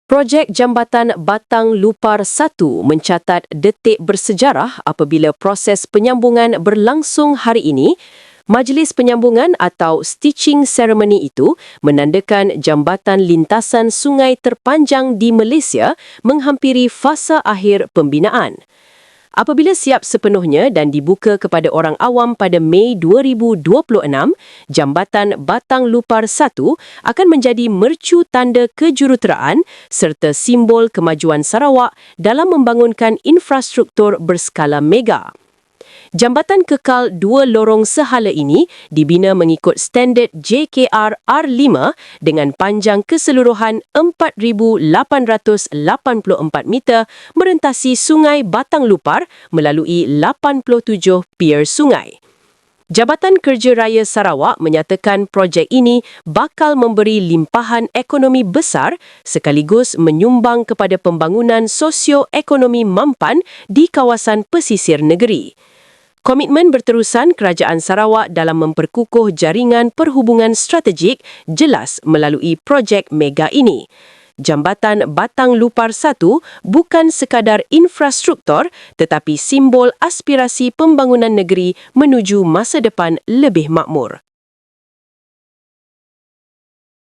Projek Jambatan Batang Lupar 1 mencatat detik bersejarah apabila proses penyambungan berlangsung hari ini. Majlis penyambungan atau stitching ceremony itu menandakan jambatan lintasan sungai terpanjang di Malaysia menghampiri fasa akhir pembinaan. Apabila siap sepenuhnya dan dibuka kepada orang awam pada Mei 2026, Jambatan Batang Lupar 1 akan menjadi mercu tanda kejuruteraan serta simbol kemajuan Sarawak dalam membangunkan infrastruktur berskala mega. Jambatan kekal 2 lorong sehala ini dibina mengikut standard JKR R5 dengan panjang keseluruhan 4,884 meter merentasi Sungai Batang Lupar melalui 87 pier sungai. Jabatan Kerja Raya Sarawak menyatakan projek ini bakal memberi limpahan ekonomi besar sekaligus menyumbang kepada pembangunan sosio-ekonomi mampan di kawasan pesisir negeri. Komitmen berterusan Kerajaan Sarawak dalam memperkukuh jaringan perhubungan strategik jelas melalui projek mega ini. Jambatan Batang Lupar 1 bukan sekadar infrastruktur tetapi simbol aspirasi pembangunan negeri menuju masa depan lebih makmur.